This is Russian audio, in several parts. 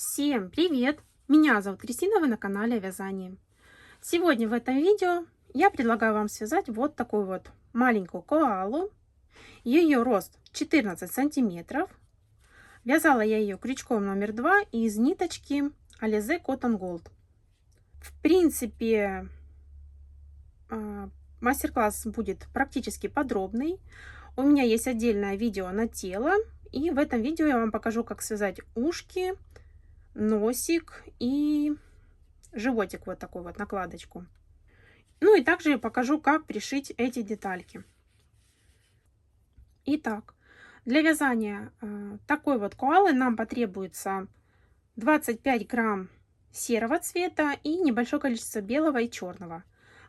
Всем привет! Меня зовут Кристина, вы на канале о вязании. Сегодня в этом видео я предлагаю вам связать вот такую вот маленькую коалу. Ее рост 14 сантиметров. Вязала я ее крючком номер 2 из ниточки Alize Cotton Gold. В принципе, мастер-класс будет практически подробный. У меня есть отдельное видео на тело. И в этом видео я вам покажу, как связать ушки, носик и животик, вот такой вот накладочку. Ну и также я покажу, как пришить эти детальки. Итак, для вязания такой вот коалы нам потребуется 25 грамм серого цвета и небольшое количество белого и черного.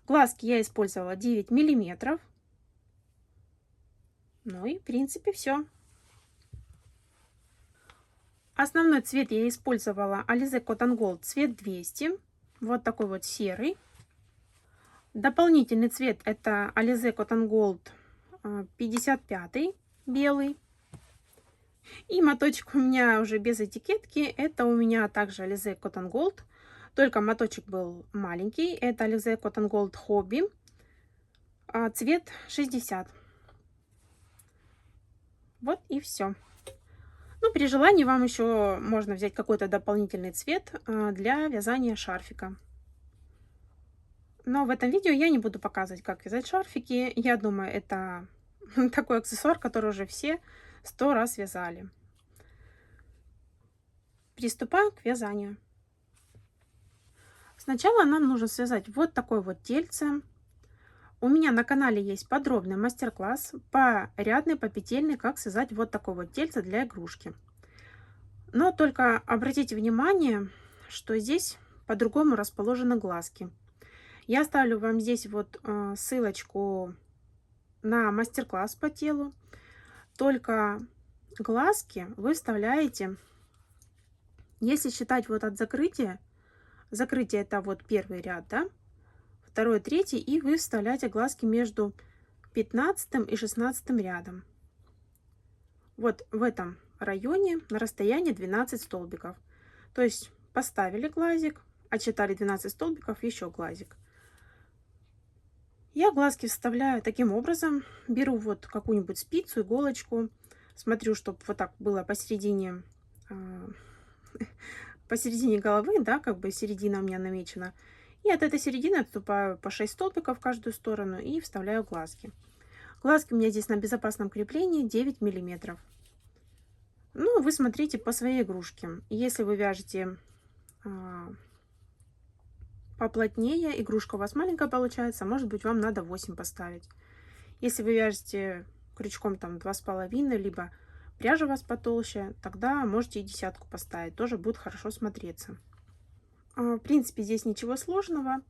Глазки я использовала 9 миллиметров. Ну и в принципе все. Основной цвет я использовала Alize Cotton Gold цвет 200. Вот такой вот серый. Дополнительный цвет это Alize Cotton Gold 55 белый. И моточек у меня уже без этикетки. Это у меня также Alize Cotton Gold. Только моточек был маленький. Это Alize Cotton Gold Hobby. Цвет 60. Вот и все. Ну, при желании вам еще можно взять какой-то дополнительный цвет для вязания шарфика. Но в этом видео я не буду показывать, как вязать шарфики. Я думаю, это такой аксессуар, который уже все 100 раз вязали. Приступаем к вязанию. Сначала нам нужно связать вот такой вот тельце. У меня на канале есть подробный мастер-класс по рядной, по петельной, как связать вот такой вот тельце для игрушки. Но только обратите внимание, что здесь по-другому расположены глазки. Я оставлю вам здесь вот ссылочку на мастер-класс по телу. Только глазки вы вставляете, если считать вот от закрытия, закрытие это вот первый ряд, да, второй, третий, и вы вставляете глазки между 15 и 16 рядом. Вот в этом районе на расстоянии 12 столбиков. То есть поставили глазик, отсчитали 12 столбиков, еще глазик. Я глазки вставляю таким образом. Беру вот какую-нибудь спицу, иголочку. Смотрю, чтобы вот так было посередине головы, да, как бы середина у меня намечена. И от этой середины отступаю по 6 столбиков в каждую сторону и вставляю глазки. Глазки у меня здесь на безопасном креплении 9 миллиметров. Ну, вы смотрите по своей игрушке. Если вы вяжете поплотнее, игрушка у вас маленькая получается, может быть, вам надо 8 поставить. Если вы вяжете крючком там 2,5, либо пряжа у вас потолще, тогда можете и десятку поставить, тоже будет хорошо смотреться. В принципе, здесь ничего сложного.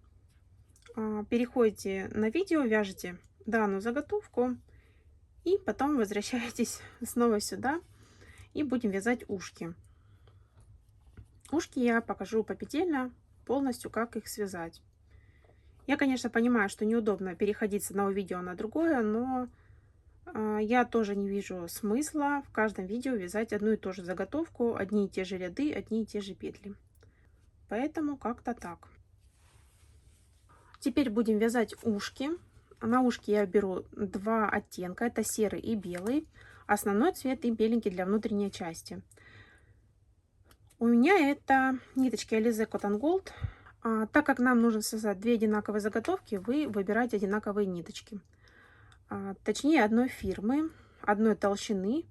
Переходите на видео, вяжете данную заготовку и потом возвращаетесь снова сюда и будем вязать ушки. Ушки я покажу попетельно полностью, как их связать. Я, конечно, понимаю, что неудобно переходить с одного видео на другое, но я тоже не вижу смысла в каждом видео вязать одну и ту же заготовку, одни и те же ряды, одни и те же петли. Поэтому как-то так. Теперь будем вязать ушки. На ушки я беру два оттенка, это серый и белый. Основной цвет и беленький для внутренней части. У меня это ниточки Alize Cotton Gold. Так как нам нужно связать две одинаковые заготовки, вы выбираете одинаковые ниточки. Точнее, одной фирмы, одной толщины.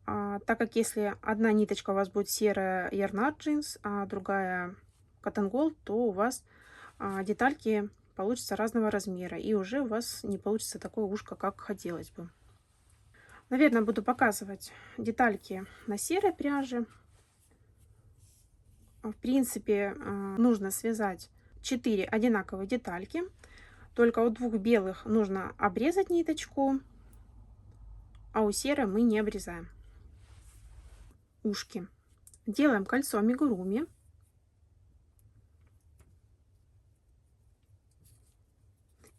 Так как если одна ниточка у вас будет серая Yarnart Jeans, а другая Cotton Gold, то у вас детальки получатся разного размера. И уже у вас не получится такое ушко, как хотелось бы. Наверное, буду показывать детальки на серой пряже. В принципе, нужно связать 4 одинаковые детальки. Только у двух белых нужно обрезать ниточку, а у серой мы не обрезаем. Ушки. Делаем кольцо амигуруми.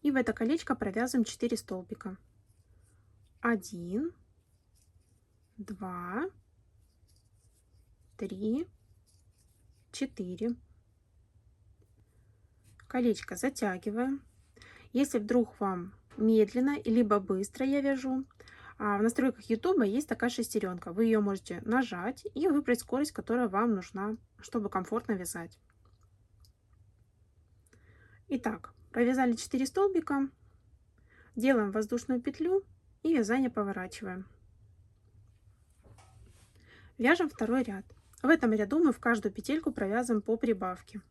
И в это колечко провязываем 4 столбика. 1, 2, 3, 4. Колечко затягиваем. Если вдруг вам медленно либо быстро я вяжу, в настройках YouTube есть такая шестеренка. Вы ее можете нажать и выбрать скорость, которая вам нужна, чтобы комфортно вязать. Итак, провязали 4 столбика, делаем воздушную петлю и вязание поворачиваем. Вяжем второй ряд. В этом ряду мы в каждую петельку провязываем по прибавке.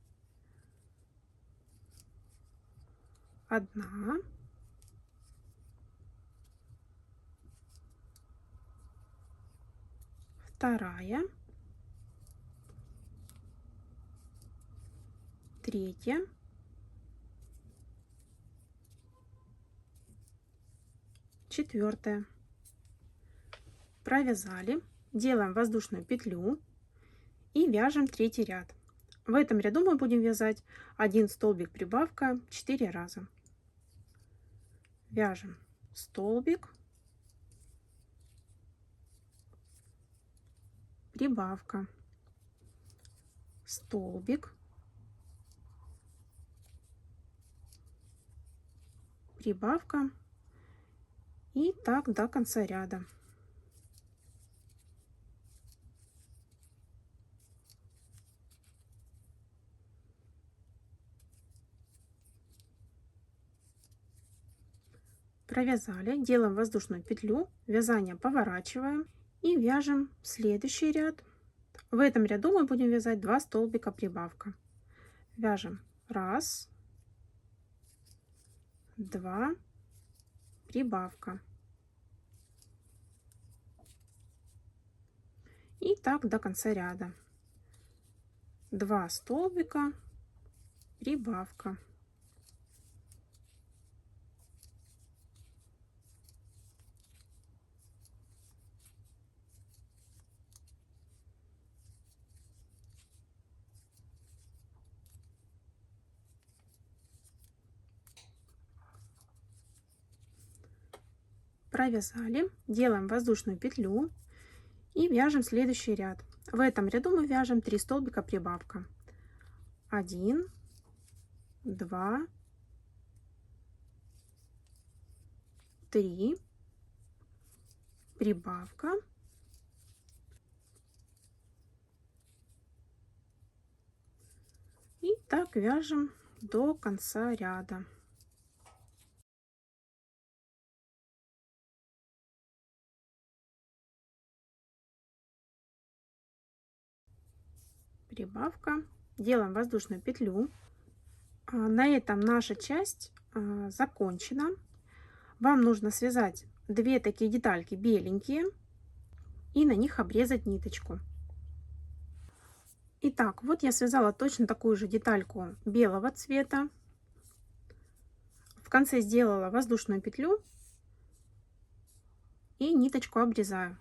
1, 2, 3, 4. Провязали, делаем воздушную петлю и вяжем третий ряд. В этом ряду мы будем вязать 1 столбик прибавка 4 раза. Вяжем столбик, прибавка, столбик, прибавка и так до конца ряда. Провязали, делаем воздушную петлю, вязание поворачиваем и вяжем следующий ряд. В этом ряду мы будем вязать 2 столбика прибавка. Вяжем 1, 2, прибавка. И так до конца ряда. 2 столбика, прибавка. Провязали, делаем воздушную петлю и вяжем следующий ряд. В этом ряду мы вяжем 3 столбика прибавка. 1, 2, 3, прибавка. И так вяжем до конца ряда. Прибавка, делаем воздушную петлю. На этом наша часть закончена. Вам нужно связать 2 такие детальки беленькие и на них обрезать ниточку. Итак, вот я связала точно такую же детальку белого цвета. В конце сделала воздушную петлю и ниточку обрезаю.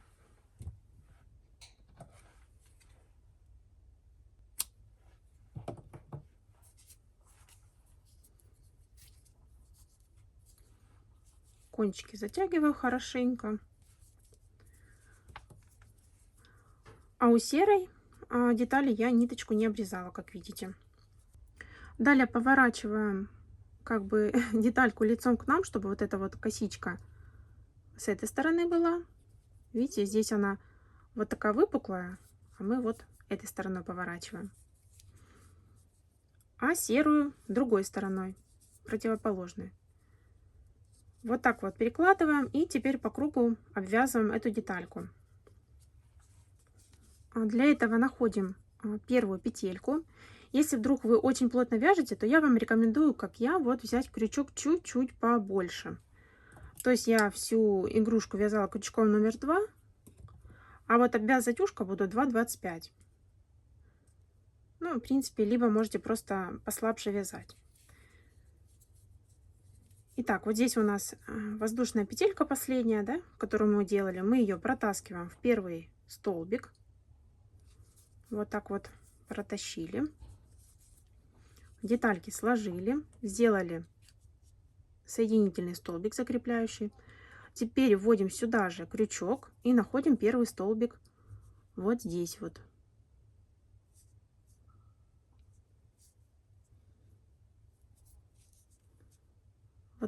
Кончики затягиваю хорошенько. А у серой детали я ниточку не обрезала, как видите. Далее поворачиваем как бы детальку лицом к нам, чтобы вот эта вот косичка с этой стороны была. Видите, здесь она вот такая выпуклая, а мы вот этой стороной поворачиваем. А серую другой стороной, противоположной. Вот так вот перекладываем и теперь по кругу обвязываем эту детальку. Для этого находим первую петельку. Если вдруг вы очень плотно вяжете, то я вам рекомендую, как я, вот взять крючок чуть-чуть побольше. То есть я всю игрушку вязала крючком номер 2, а вот обвязывать ушко буду 2,25. Ну, в принципе, либо можете просто послабже вязать. Итак, вот здесь у нас воздушная петелька последняя, да, которую мы делали. Мы ее протаскиваем в первый столбик. Вот так вот протащили. Детальки сложили, сделали соединительный столбик закрепляющий. Теперь вводим сюда же крючок и находим первый столбик вот здесь вот.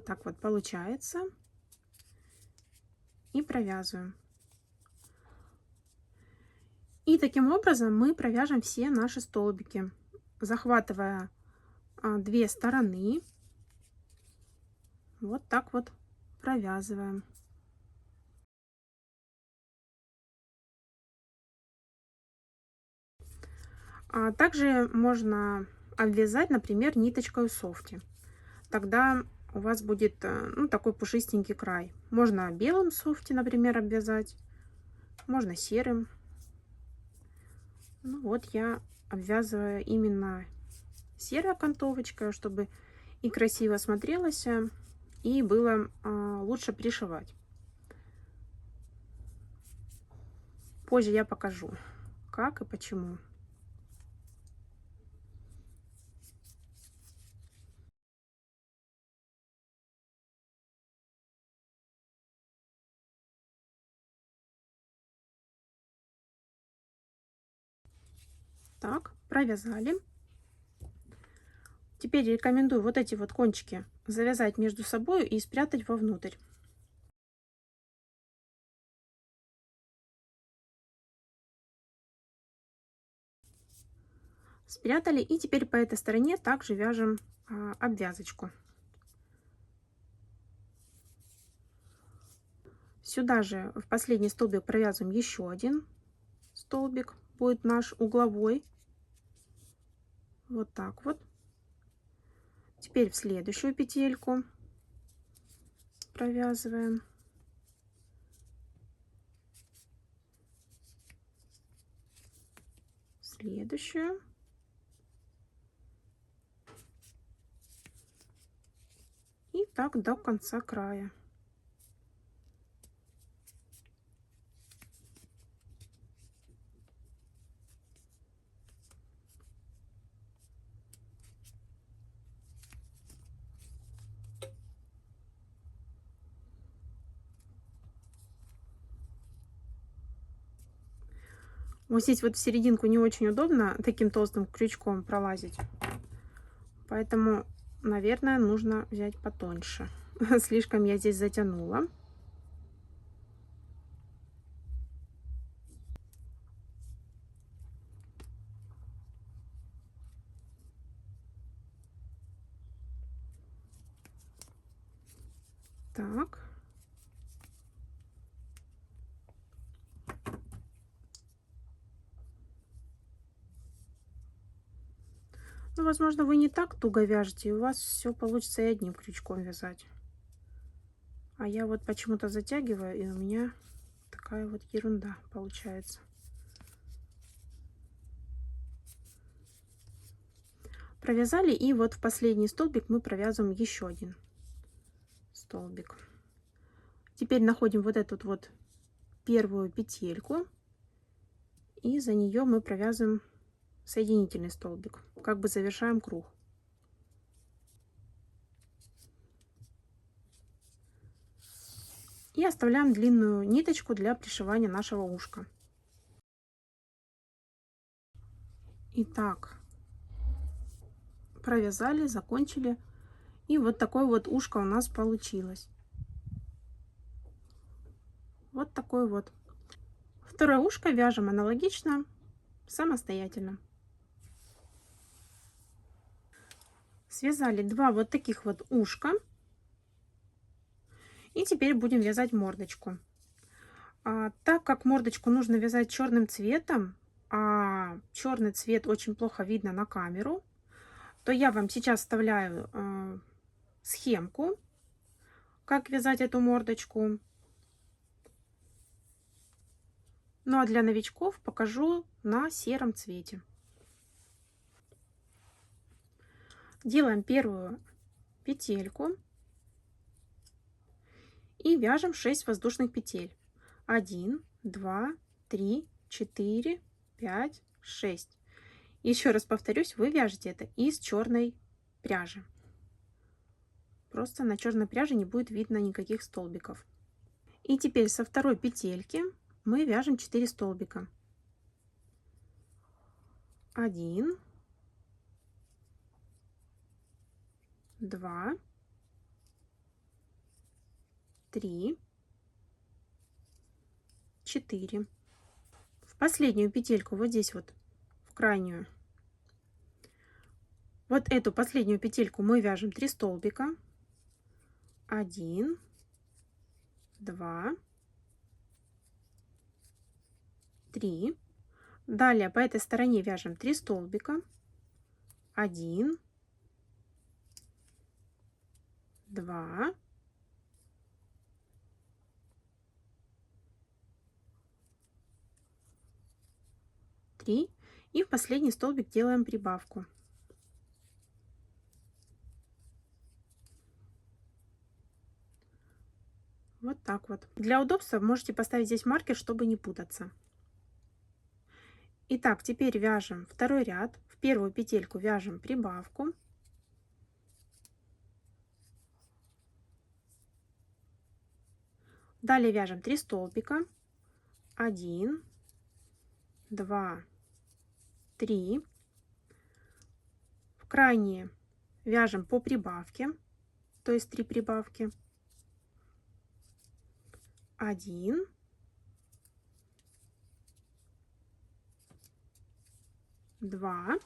Вот так вот получается. И провязываем. И таким образом мы провяжем все наши столбики, захватывая две стороны. Вот так вот провязываем. А также можно обвязать, например, ниточкой софти. Тогда у вас будет ну, такой пушистенький край. Можно белым софти, например, обвязать, можно серым. Ну вот я обвязываю именно серой окантовочкой, чтобы и красиво смотрелось, и было лучше пришивать. Позже я покажу, как и почему. Так, провязали. Теперь рекомендую вот эти вот кончики завязать между собой и спрятать вовнутрь. Спрятали, и теперь по этой стороне также вяжем обвязочку. Сюда же в последний столбик провязываем еще один столбик, будет наш угловой. Вот так вот. Теперь в следующую петельку провязываем. Следующую. И так до конца края. Вот здесь вот в серединку не очень удобно таким толстым крючком пролазить. Поэтому, наверное, нужно взять потоньше. Слишком я здесь затянула. Так. Ну, возможно, вы не так туго вяжете, и у вас все получится и одним крючком вязать. А я вот почему-то затягиваю, и у меня такая вот ерунда получается. Провязали, и вот в последний столбик мы провязываем еще один столбик. Теперь находим вот эту вот первую петельку, и за нее мы провязываем соединительный столбик, как бы завершаем круг. И оставляем длинную ниточку для пришивания нашего ушка. Итак, провязали, закончили, и вот такое вот ушко у нас получилось. Вот такое вот. Второе ушко вяжем аналогично, самостоятельно. Связали два вот таких вот ушка. И теперь будем вязать мордочку. Так как мордочку нужно вязать черным цветом, а черный цвет очень плохо видно на камеру, то я вам сейчас вставляю схемку, как вязать эту мордочку. Ну а для новичков покажу на сером цвете. Делаем первую петельку и вяжем 6 воздушных петель. 1, 2, 3, 4, 5, 6. Еще раз повторюсь, вы вяжете это из черной пряжи. Просто на черной пряже не будет видно никаких столбиков. И теперь со второй петельки мы вяжем 4 столбика. 1, 2, 3, 4. В последнюю петельку, вот здесь вот, в крайнюю, вот эту последнюю петельку мы вяжем 3 столбика. 1, 2, 3. Далее по этой стороне вяжем 3 столбика. 1, 2, 3. И в последний столбик делаем прибавку. Вот так вот. Для удобства можете поставить здесь маркер, чтобы не путаться. Итак, теперь вяжем второй ряд. В первую петельку вяжем прибавку. Далее вяжем 3 столбика. 1, 2, 3. В крайние вяжем по прибавке, то есть 3 прибавки. 1, 2,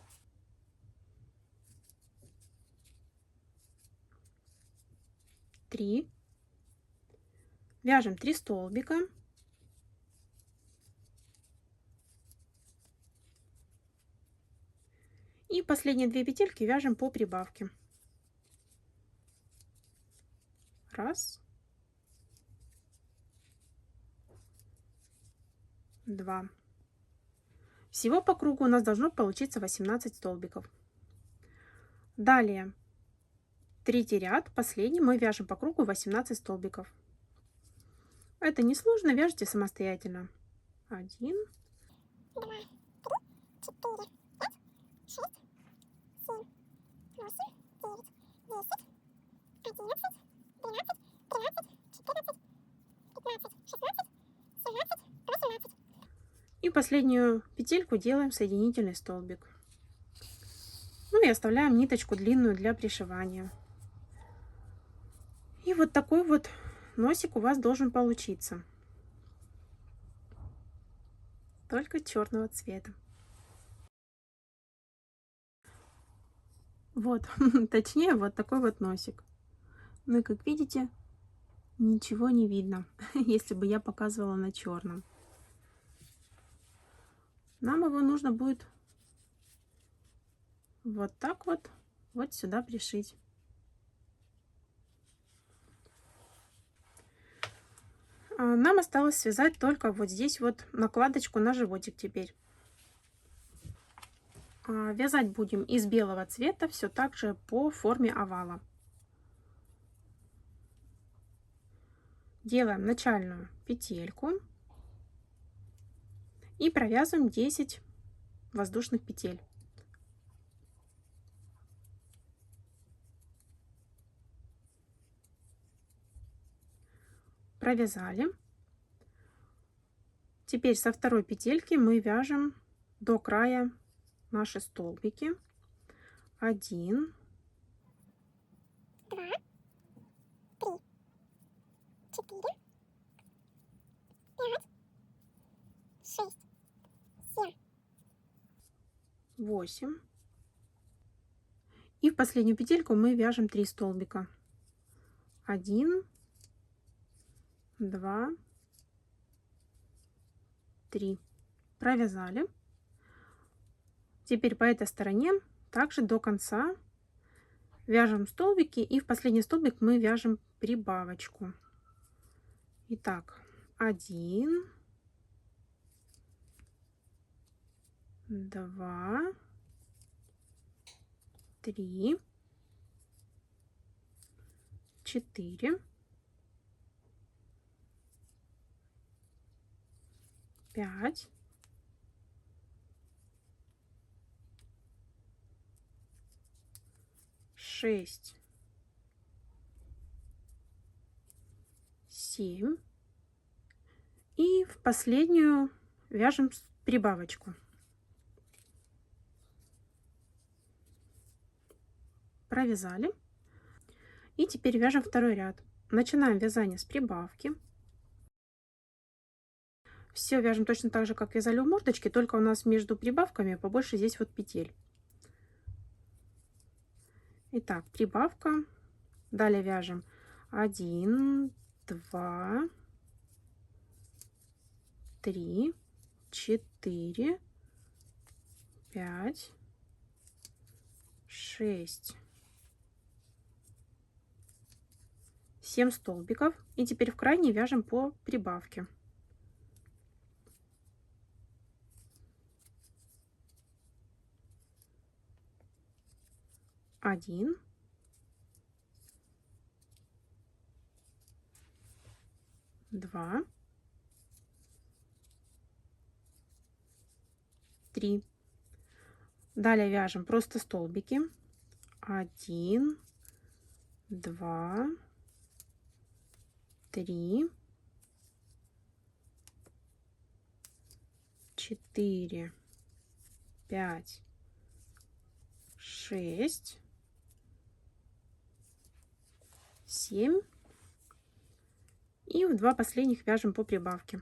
3. Вяжем 3 столбика. И последние 2 петельки вяжем по прибавке. Раз, 2. Всего по кругу у нас должно получиться 18 столбиков. Далее, третий ряд, последний, мы вяжем по кругу 18 столбиков. Это несложно, вяжите самостоятельно. 1, 2, 3, 4, 5, 6, 7, 8, 9, 10, 11, 12, 13, 14, 15, 16, 17, 18. и последнюю петельку делаем соединительный столбик. Ну и оставляем ниточку длинную для пришивания. И вот такой вот носик у вас должен получиться. Только черного цвета. Вот, точнее, вот такой вот носик. Ну и как видите, ничего не видно, если бы я показывала на черном. Нам его нужно будет вот так вот, вот сюда пришить. Нам осталось связать только вот здесь вот накладочку на животик теперь. Вязать будем из белого цвета, все так же по форме овала. Делаем начальную петельку и провязываем 10 воздушных петель. Провязали. Теперь со второй петельки мы вяжем до края наши столбики. 1, 2, 3, 4, 5, 6, 7, 8. И в последнюю петельку мы вяжем 3 столбика. 1, 2, 3. Провязали. Теперь по этой стороне также до конца вяжем столбики, и в последний столбик мы вяжем прибавочку. Итак, 1, 2, 3, 4, 5, 6, 7. И в последнюю вяжем прибавочку. Провязали. И теперь вяжем второй ряд. Начинаем вязание с прибавки. Все вяжем точно так же, как вязали у мордочки, только у нас между прибавками побольше здесь вот петель. Итак, прибавка. Далее вяжем 1, 2, 3, 4, 5, 6, 7 столбиков. И теперь в крайний вяжем по прибавке. 1, 2, 3. Далее вяжем просто столбики. 1, 2, 3, 4, 5, 6, 7. И в 2 последних вяжем по прибавке.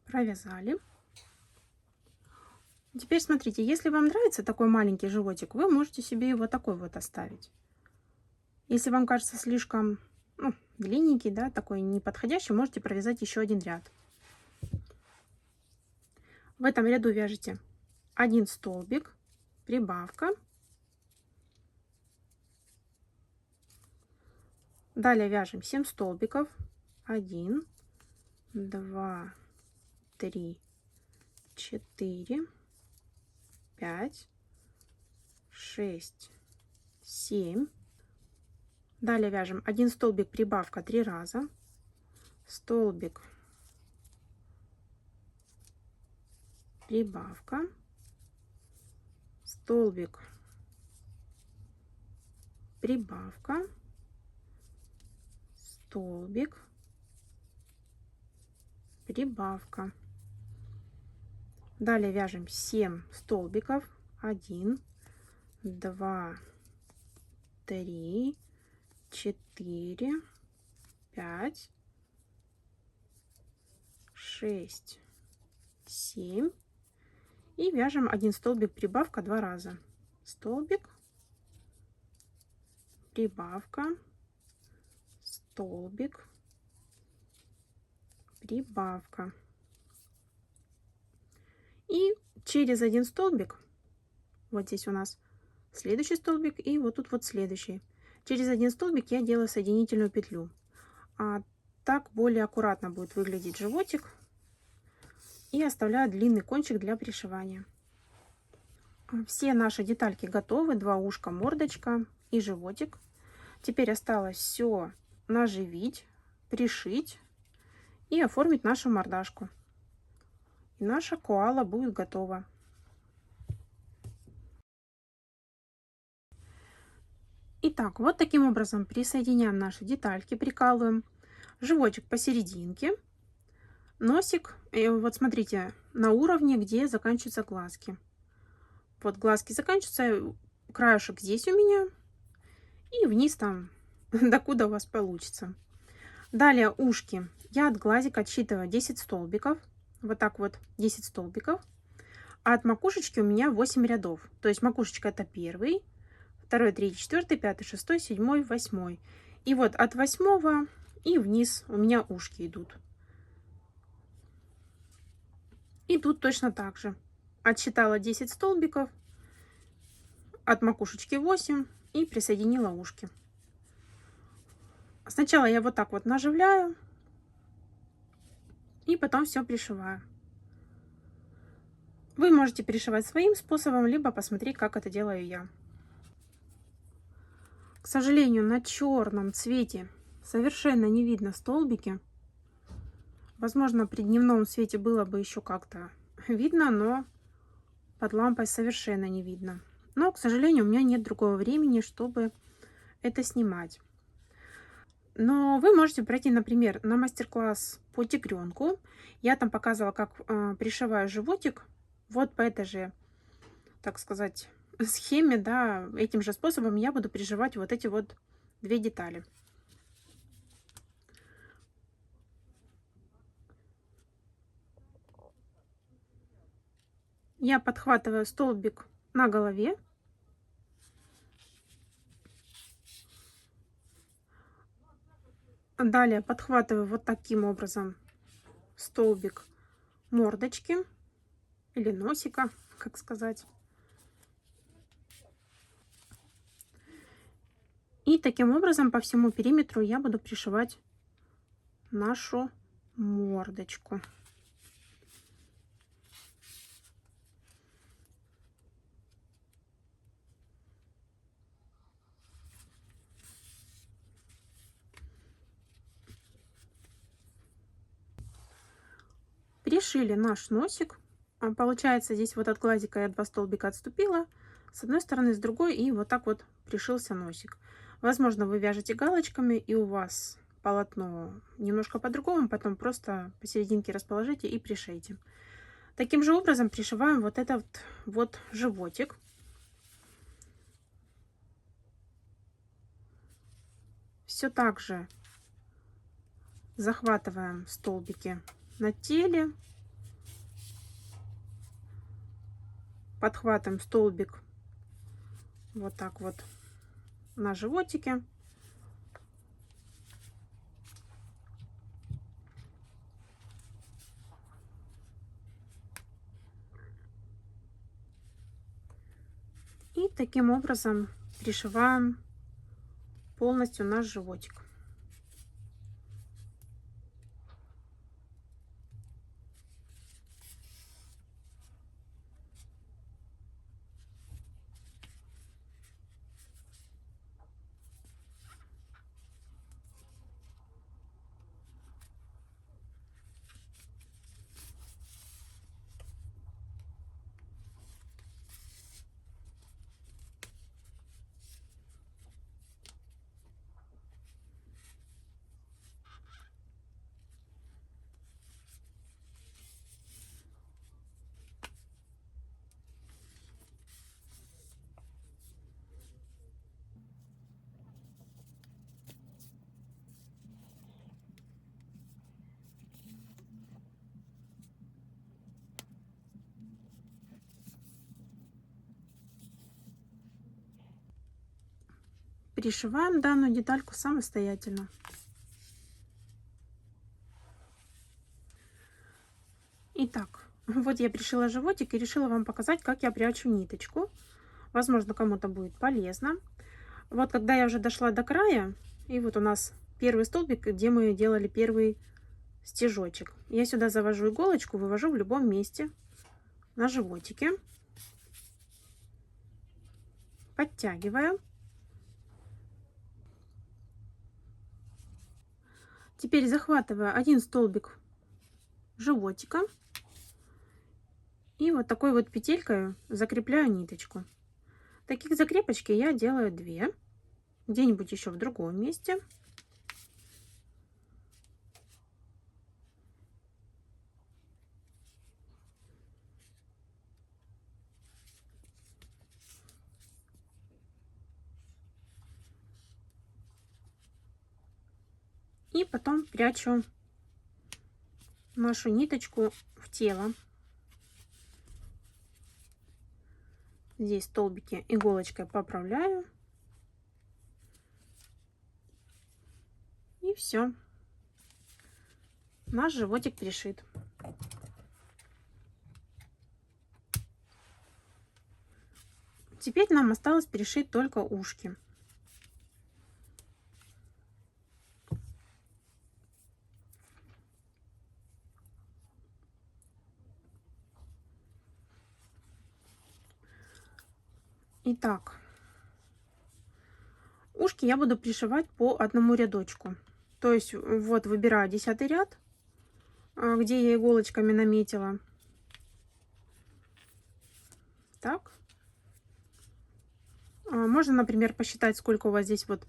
Провязали. Теперь смотрите, если вам нравится такой маленький животик, вы можете себе его такой вот оставить. Если вам кажется слишком длинненький, да, такой неподходящий, можете провязать еще один ряд. В этом ряду вяжете 1 столбик, прибавка. Далее вяжем 7 столбиков. 1, 2, 3, 4, 5, 6, 7. Далее вяжем 1 столбик, прибавка 3 раза. Столбик, прибавка, столбик, прибавка, столбик, прибавка. Далее вяжем 7 столбиков. 1, 2, 3, 4, 5, 6, 7. И вяжем 1 столбик, прибавка 2 раза. Столбик, прибавка, столбик, прибавка. И через 1 столбик, вот здесь у нас следующий столбик, и вот тут вот следующий. Через 1 столбик я делаю соединительную петлю. А так более аккуратно будет выглядеть животик. И оставляю длинный кончик для пришивания. Все наши детальки готовы. 2 ушка, мордочка и животик. Теперь осталось все наживить, пришить и оформить нашу мордашку. И наша коала будет готова. Итак, вот таким образом присоединяем наши детальки, прикалываем. Животик посерединке. Носик, вот смотрите, на уровне, где заканчиваются глазки. Вот глазки заканчиваются, краешек здесь у меня. И вниз там, докуда у вас получится. Далее ушки. Я от глазика отсчитываю 10 столбиков. Вот так вот 10 столбиков. А от макушечки у меня 8 рядов. То есть макушечка это 1, 2, 3, 4, 5, 6, 7, 8. И вот от 8 и вниз у меня ушки идут. И тут точно так же. Отсчитала 10 столбиков. От макушечки 8 и присоединила ушки. Сначала я вот так вот наживляю. И потом все пришиваю. Вы можете пришивать своим способом, либо посмотреть, как это делаю я. К сожалению, на черном цвете совершенно не видно столбики. Возможно, при дневном свете было бы еще как-то видно, но под лампой совершенно не видно. Но, к сожалению, у меня нет другого времени, чтобы это снимать. Но вы можете пройти, например, на мастер-класс по тигренку. Я там показывала, как пришиваю животик. Вот по этой же, так сказать, схеме, да, этим же способом я буду пришивать вот эти вот две детали. Я подхватываю столбик на голове. Далее подхватываю вот таким образом столбик мордочки или носика, как сказать. И таким образом по всему периметру я буду пришивать нашу мордочку. Пришили наш носик. Получается, здесь вот от глазика я 2 столбика отступила с одной стороны, с другой, и вот так вот пришился носик. Возможно, вы вяжете галочками, и у вас полотно немножко по-другому, потом просто посерединке расположите и пришейте. Таким же образом пришиваем вот этот вот животик. Все так же захватываем столбики на теле, подхватываем столбик вот так вот на животике. И таким образом пришиваем полностью наш животик. Пришиваем данную детальку самостоятельно. Итак, вот я пришила животик и решила вам показать, как я прячу ниточку. Возможно, кому-то будет полезно. Вот когда я уже дошла до края, и вот у нас первый столбик, где мы делали первый стежочек. Я сюда завожу иголочку, вывожу в любом месте на животике. Подтягиваю. Теперь захватываю один столбик животика и вот такой вот петелькой закрепляю ниточку. Таких закрепочки я делаю 2, где-нибудь еще в другом месте. И потом прячу нашу ниточку в тело. Здесь столбики иголочкой поправляю. И все. Наш животик пришит. Теперь нам осталось пришить только ушки. Итак, ушки я буду пришивать по одному рядочку. То есть вот выбираю 10 ряд, где я иголочками наметила. Так. Можно, например, посчитать, сколько у вас здесь вот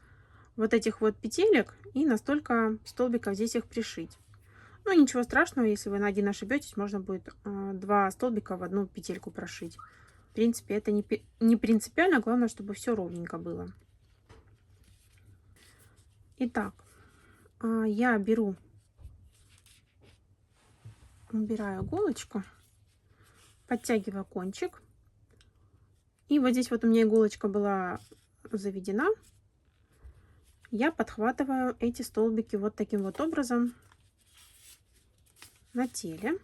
вот этих вот петелек и на столько столбиков здесь их пришить. Ну, ничего страшного, если вы на один ошибетесь, можно будет 2 столбика в одну петельку прошить. В принципе, это не принципиально, главное, чтобы все ровненько было. Итак, я убираю иголочку, подтягиваю кончик. И вот здесь вот у меня иголочка была заведена. Я подхватываю эти столбики вот таким вот образом на теле.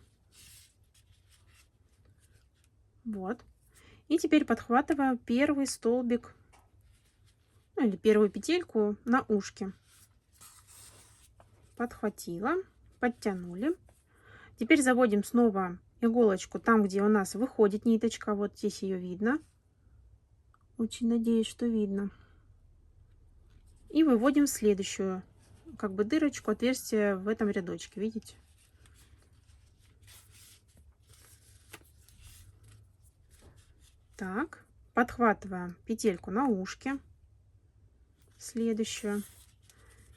Вот. И теперь подхватываю первый столбик, ну, или первую петельку на ушке. Подхватила, подтянули. Теперь заводим снова иголочку там, где у нас выходит ниточка. Вот здесь ее видно. Очень надеюсь, что видно. И выводим следующую, как бы дырочку, отверстие в этом рядочке. Видите? Так, подхватываем петельку на ушке, следующую,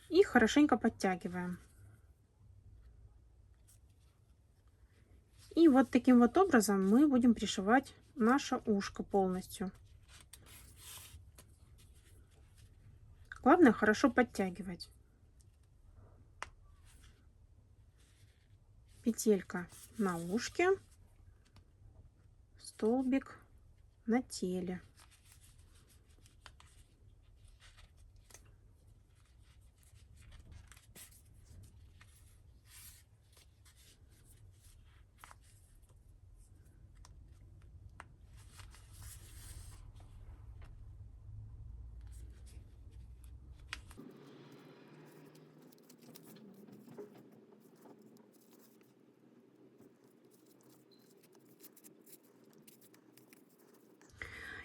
и хорошенько подтягиваем. И вот таким вот образом мы будем пришивать наше ушко полностью. Главное хорошо подтягивать. Петелька на ушке, столбик на теле.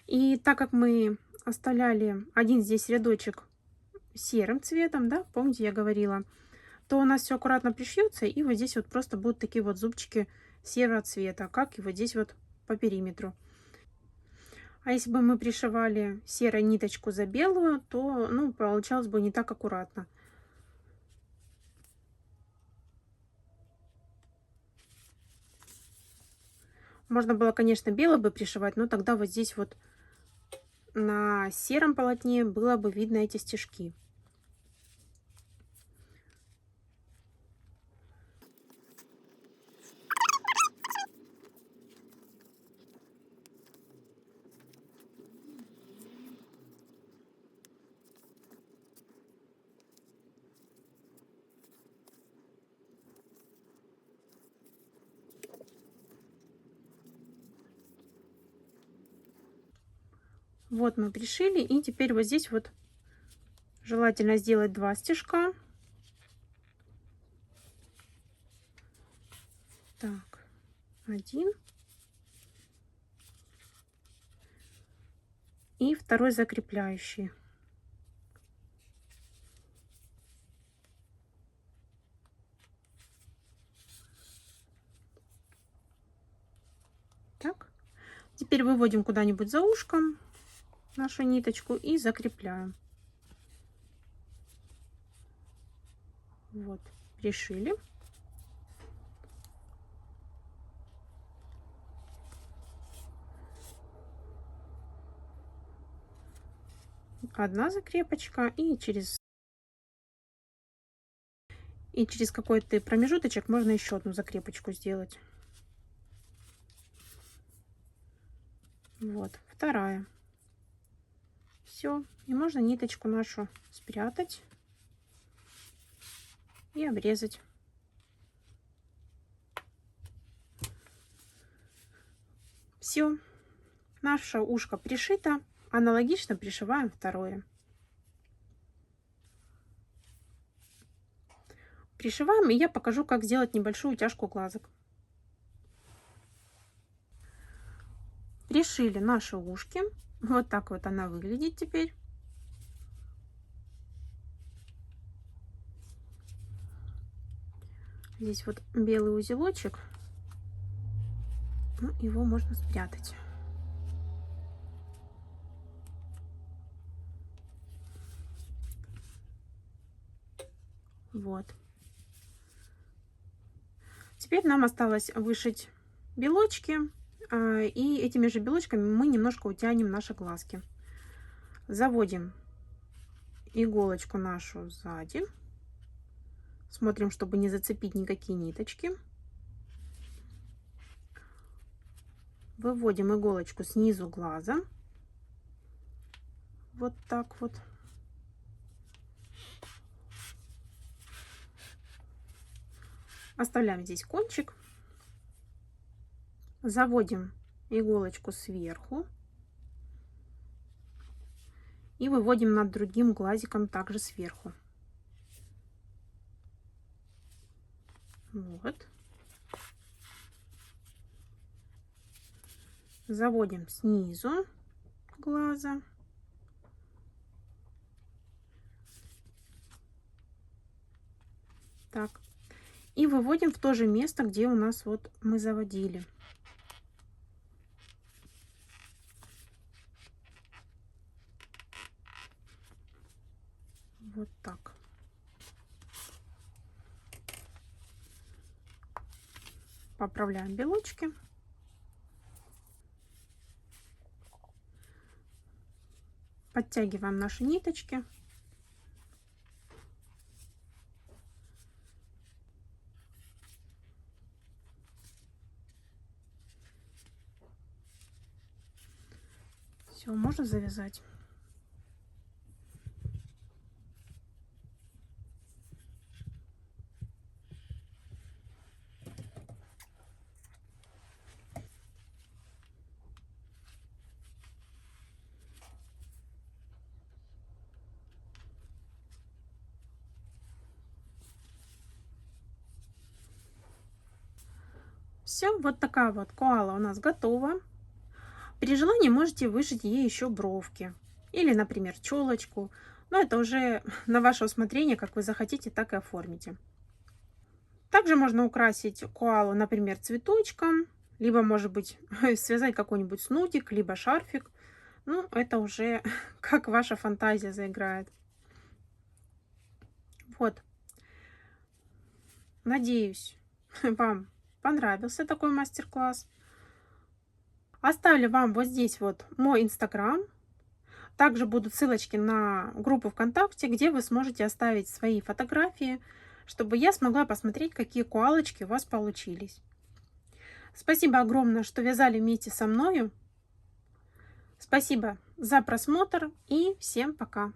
И так как мы оставляли один здесь рядочек серым цветом, да, помните, я говорила, то у нас все аккуратно пришьется, и вот здесь вот просто будут такие вот зубчики серого цвета, как и вот здесь вот по периметру. А если бы мы пришивали серой ниточку за белую, то, ну, получалось бы не так аккуратно. Можно было, конечно, белый бы пришивать, но тогда вот здесь вот на сером полотне было бы видно эти стежки. Вот мы пришили, и теперь вот здесь вот желательно сделать 2 стежка. Так, 1 и второй закрепляющий. Так, теперь выводим куда-нибудь за ушком нашу ниточку и закрепляем. Вот, пришили. Одна закрепочка, и через какой-то промежуточек можно еще одну закрепочку сделать. Вот, вторая. Все, и можно ниточку нашу спрятать и обрезать. Все, наше ушко пришито. Аналогично пришиваем второе. Пришиваем, и я покажу, как сделать небольшую утяжку глазок. Пришили наши ушки. Вот так вот она выглядит теперь. Здесь вот белый узелочек. Ну, его можно спрятать. Вот. Теперь нам осталось вышить белочки, и этими же белочками мы немножко утянем наши глазки. Заводим иголочку нашу сзади. Смотрим, чтобы не зацепить никакие ниточки. Выводим иголочку снизу глаза. Вот так вот. Оставляем здесь кончик. Заводим иголочку сверху. И выводим над другим глазиком также сверху. Вот. Заводим снизу глаза. Так. И выводим в то же место, где у нас вот мы заводили. Вот так. Поправляем белочки. Подтягиваем наши ниточки. Все, можно завязать. Все, вот такая вот коала у нас готова. При желании можете вышить ей еще бровки или, например, челочку. Но это уже на ваше усмотрение, как вы захотите, так и оформите. Также можно украсить коалу, например, цветочком, либо, может быть, связать какой-нибудь снудик, либо шарфик. Ну, это уже как ваша фантазия заиграет. Вот. Надеюсь, вам понравился такой мастер-класс. Оставлю вам вот здесь вот мой инстаграм. Также будут ссылочки на группу ВКонтакте, где вы сможете оставить свои фотографии, чтобы я смогла посмотреть, какие коалочки у вас получились. Спасибо огромное, что вязали вместе со мною. Спасибо за просмотр и всем пока!